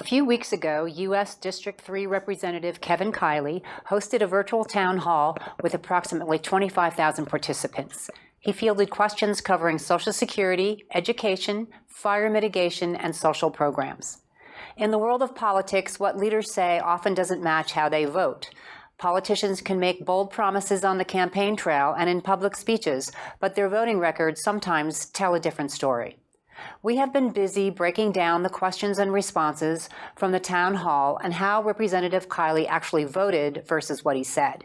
few weeks ago, U.S. District 3 Representative Kevin Kiley hosted a virtual town hall with approximately 25,000 participants. He fielded questions covering Social Security, education, fire mitigation, and social programs. In the world of politics, what leaders say often doesn't match how they vote. Politicians can make bold promises on the campaign trail and in public speeches, but their voting records sometimes tell a different story. We have been busy breaking down the questions and responses from the town hall and how Representative Kiley actually voted versus what he said.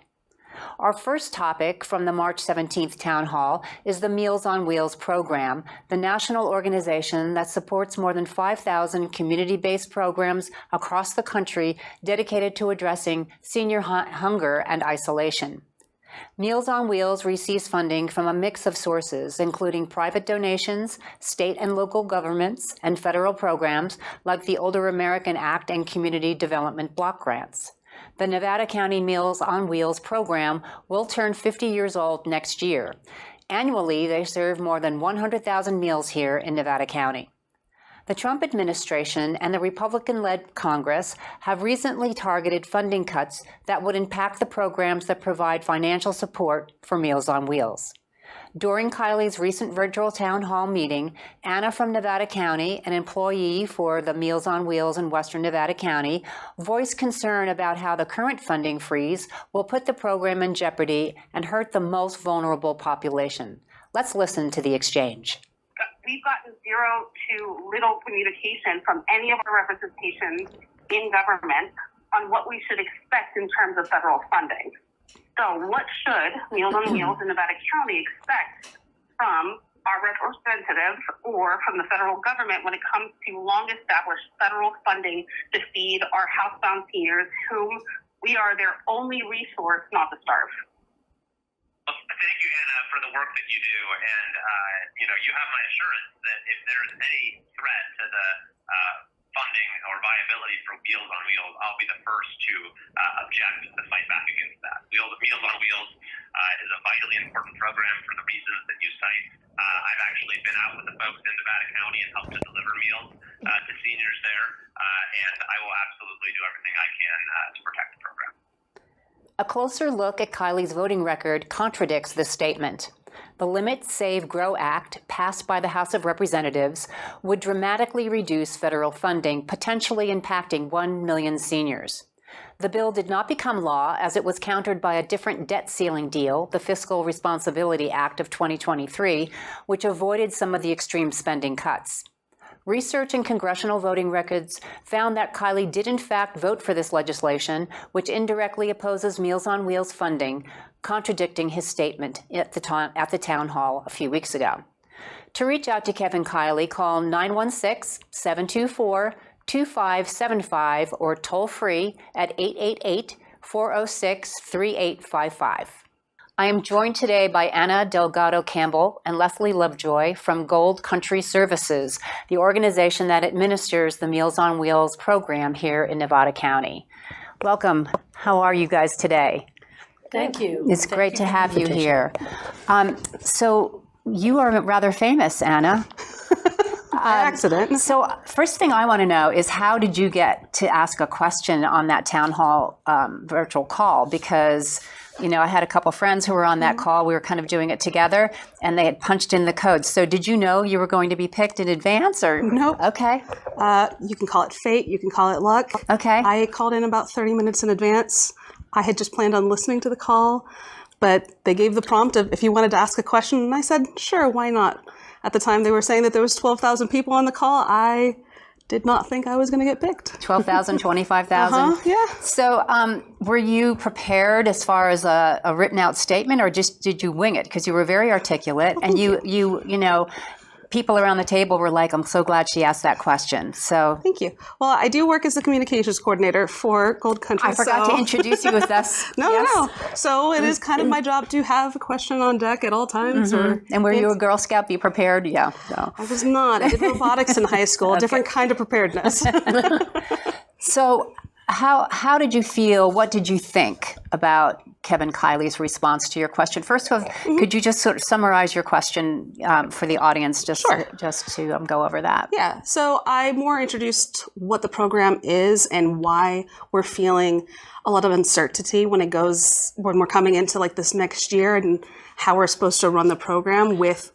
Our first topic from the March 17th town hall is the Meals on Wheels program, the national organization that supports more than 5,000 community-based programs across the country dedicated to addressing senior hunger and isolation. Meals on Wheels receives funding from a mix of sources, including private donations, state and local governments, and federal programs like the Older American Act and Community Development Block Grants. The Nevada County Meals on Wheels program will turn 50 years old next year. Annually, they serve more than 100,000 meals here in Nevada County. The Trump administration and the Republican-led Congress have recently targeted funding cuts that would impact the programs that provide financial support for Meals on Wheels. During Kiley's recent virtual town hall meeting, Anna from Nevada County, an employee for the Meals on Wheels in Western Nevada County, voiced concern about how the current funding freeze will put the program in jeopardy and hurt the most vulnerable population. Let's listen to the exchange. We've gotten zero to little communication from any of our representations in government on what we should expect in terms of federal funding. So what should Meals on Wheels in Nevada County expect from our representatives or from the federal government when it comes to long-established federal funding to feed our housebound seniors, whom we are their only resource not to starve? Well, thank you, Anna, for the work that you do. And, you have my assurance that if there's any threat to the funding or viability for Meals on Wheels, I'll be the first to object and fight back against that. Meals on Wheels is a vitally important program for the reasons that you cite. I've actually been out with the folks in Nevada County and helped to deliver meals to seniors there, and I will absolutely do everything I can to protect the program. A closer look at Kiley's voting record contradicts this statement. The Limit, Save, Grow Act, passed by the House of Representatives, would dramatically reduce federal funding, potentially impacting 1 million seniors. The bill did not become law as it was countered by a different debt ceiling deal, the Fiscal Responsibility Act of 2023, which avoided some of the extreme spending cuts. Research in congressional voting records found that Kiley did in fact vote for this legislation, which indirectly opposes Meals on Wheels funding, contradicting his statement at the town hall a few weeks ago. To reach out to Kevin Kiley, call 916-724-2575 or toll free at 888-406-3855. I am joined today by Anna Delgado Campbell and Leslie Lovejoy from Gold Country Services, the organization that administers the Meals on Wheels program here in Nevada County. Welcome. How are you guys today? Thank you. It's great to have you here. So you are rather famous, Anna. Accident. So first thing I want to know is how did you get to ask a question on that town hall virtual call? Because I had a couple friends who were on that call. We were kind of doing it together, and they had punched in the codes. So did you know you were going to be picked in advance, or? Nope. Okay. You can call it fate. You can call it luck. Okay. I called in about 30 minutes in advance. I had just planned on listening to the call, but they gave the prompt of if you wanted to ask a question, and I said, sure, why not? At the time, they were saying that there was 12,000 people on the call. I did not think I was going to get picked. 12,000, 25,000? Yeah. So were you prepared as far as a written out statement, or just did you wing it? Because you were very articulate, and you people around the table were like, I'm so glad she asked that question. So Thank you. Well, I do work as the communications coordinator for Gold Country. I forgot to introduce you with us. No. So it is kind of my job to have a question on deck at all times. And were you a Girl Scout? Be prepared? Yeah. So. I was not. I did robotics in high school, different kind of preparedness. So how did you feel? What did you think about Kevin Kiley's response to your question. First of all, could you just sort of summarize your question for the audience, just to go over that? Yeah, so I more introduced what the program is and why we're feeling a lot of uncertainty when we're coming into like this next year, and how we're supposed to run the program with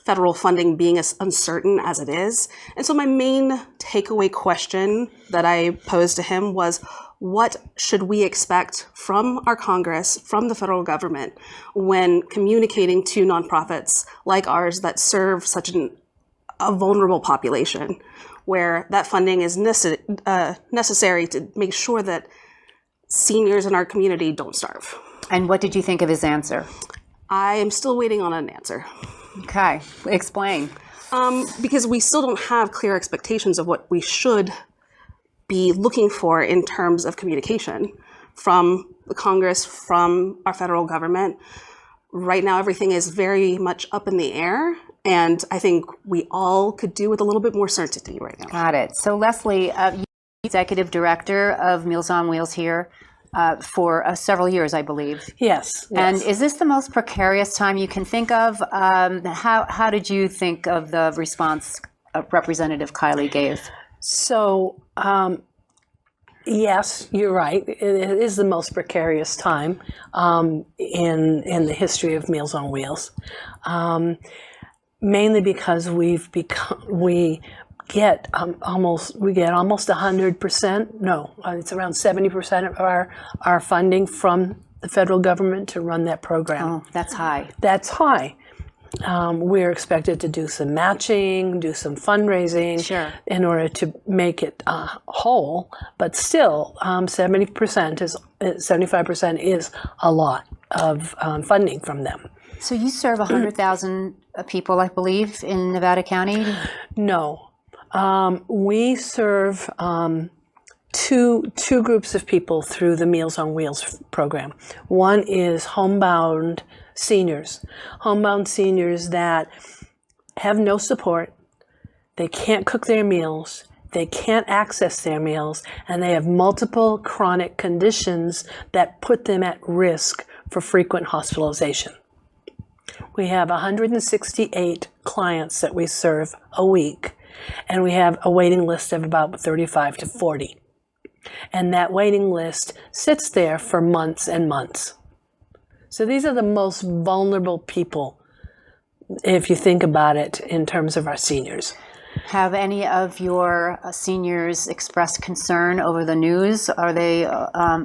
federal funding being as uncertain as it is. And so my main takeaway question that I posed to him was, what should we expect from our Congress, from the federal government, when communicating to nonprofits like ours that serve such a vulnerable population, where that funding is necessary to make sure that seniors in our community don't starve? And what did you think of his answer? I am still waiting on an answer. Okay, explain. Because we still don't have clear expectations of what we should be looking for in terms of communication from the Congress, from our federal government. Right now, everything is very much up in the air, and I think we all could do with a little bit more certainty right now. Got it. So Leslie, you're executive director of Meals on Wheels here for several years, I believe. Yes. And is this the most precarious time you can think of? How did you think of the response Representative Kiley gave? So, yes, you're right. It is the most precarious time in the history of Meals on Wheels, mainly because we get almost 100%. No, it's around 70% of our funding from the federal government to run that program. Oh, that's high. That's high. We're expected to do some matching, do some fundraising in order to make it whole, but still 75% is a lot of funding from them. So you serve 100,000 people, I believe, in Nevada County? No. We serve two groups of people through the Meals on Wheels program. One is homebound seniors that have no support, they can't cook their meals, they can't access their meals, and they have multiple chronic conditions that put them at risk for frequent hospitalization. We have 168 clients that we serve a week, and we have a waiting list of about 35 to 40. And that waiting list sits there for months and months. So these are the most vulnerable people, if you think about it, in terms of our seniors. Have any of your seniors expressed concern over the news? Are they,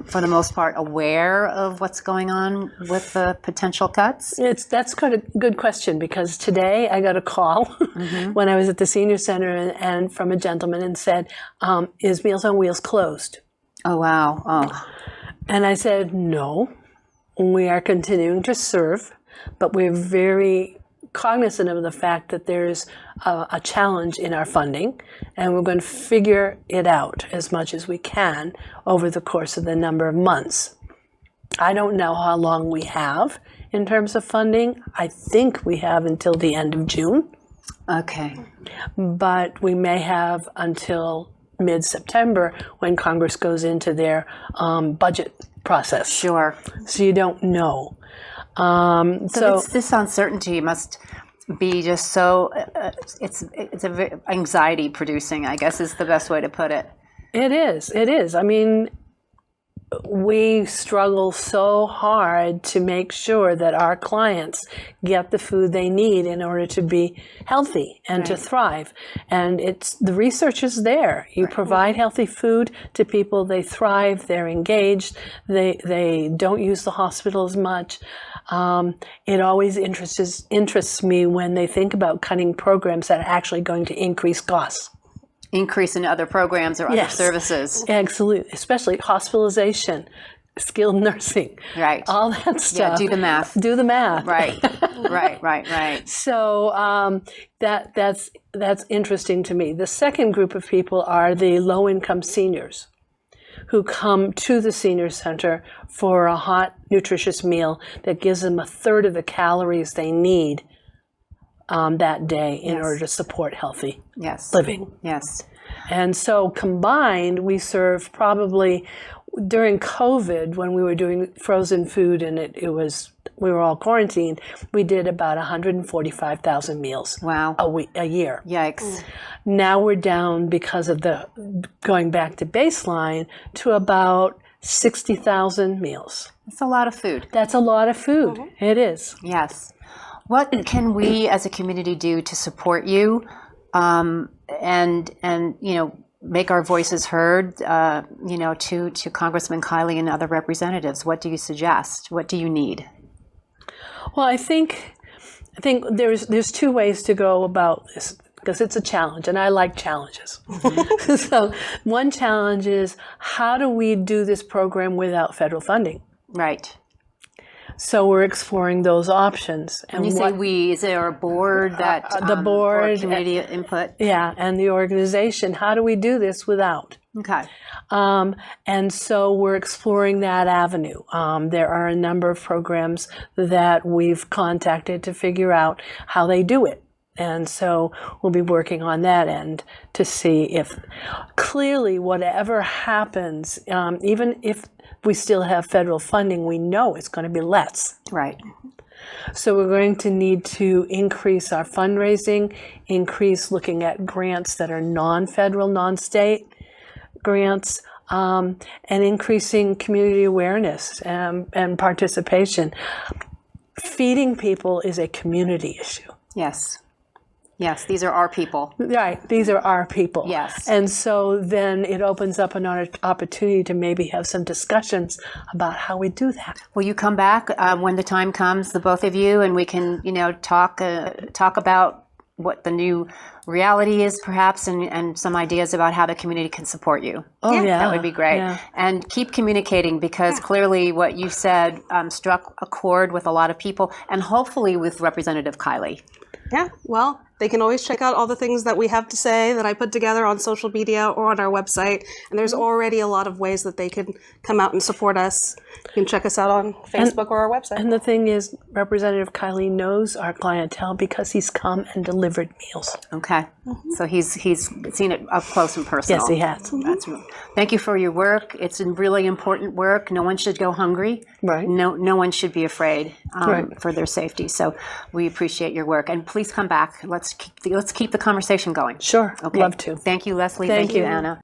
for the most part, aware of what's going on with the potential cuts? That's quite a good question, because today I got a call when I was at the senior center and from a gentleman and said, is Meals on Wheels closed? Oh, wow. Oh. And I said, no, we are continuing to serve, but we're very cognizant of the fact that there's a challenge in our funding, and we're going to figure it out as much as we can over the course of the number of months. I don't know how long we have in terms of funding. I think we have until the end of June. Okay. But we may have until mid-September when Congress goes into their budget process. Sure. So you don't know. So this uncertainty must be just so, it's a very anxiety producing, I guess is the best way to put it. It is. I mean, we struggle so hard to make sure that our clients get the food they need in order to be healthy and to thrive. And the research is there. You provide healthy food to people, they thrive, they're engaged, they don't use the hospital as much. It always interests me when they think about cutting programs that are actually going to increase costs. Increase in other programs or other services. Absolutely, especially hospitalization, skilled nursing, right? All that stuff. Yeah, do the math. Do the math. Right, right. So that's interesting to me. The second group of people are the low-income seniors who come to the senior center for a hot, nutritious meal that gives them a third of the calories they need that day in order to support healthy living. Yes. And so combined, we serve probably during COVID, when we were doing frozen food and we were all quarantined, we did about 145,000 meals Wow. a year. Yikes. Now we're down because of the going back to baseline to about 60,000 meals. It's a lot of food. That's a lot of food. It is. Yes. What can we as a community do to support you, and make our voices heard, to Congressman Kiley and other representatives? What do you suggest? What do you need? Well, I think there's two ways to go about this, because it's a challenge, and I like challenges. So one challenge is, how do we do this program without federal funding? Right. So we're exploring those options. And When you say we, is there a board that the board, or community input? yeah, and the organization, how do we do this without? Okay. And so we're exploring that avenue. There are a number of programs that we've contacted to figure out how they do it. And so we'll be working on that end to see if clearly whatever happens, even if we still have federal funding, we know it's going to be less. Right. So we're going to need to increase our fundraising, increase looking at grants that are non-federal, non-state grants, and increasing community awareness and participation. Feeding people is a community issue. Yes. Yes, these are our people. Right, these are our people. Yes. And so then it opens up an opportunity to maybe have some discussions about how we do that. Will you come back when the time comes, the both of you, and we can, talk about what the new reality is, perhaps, and some ideas about how the community can support you? Oh, yeah. That would be great. Yeah. And keep communicating, because clearly what you said struck a chord with a lot of people, and hopefully with Representative Kiley. Yeah, well, they can always check out all the things that we have to say that I put together on social media or on our website. And there's already a lot of ways that they can come out and support us. You can check us out on Facebook or our website. And the thing is, Representative Kiley knows our clientele because he's come and delivered meals. Okay. So he's seen it up close and personal. Yes, he has. That's thank you for your work. It's really important work. No one should go hungry. Right. No one should be afraid Right. for their safety. So we appreciate your work, and please come back. Let's keep the conversation going. Sure, Okay. love to. Thank you, Leslie. Thank Thank you, you. Anna.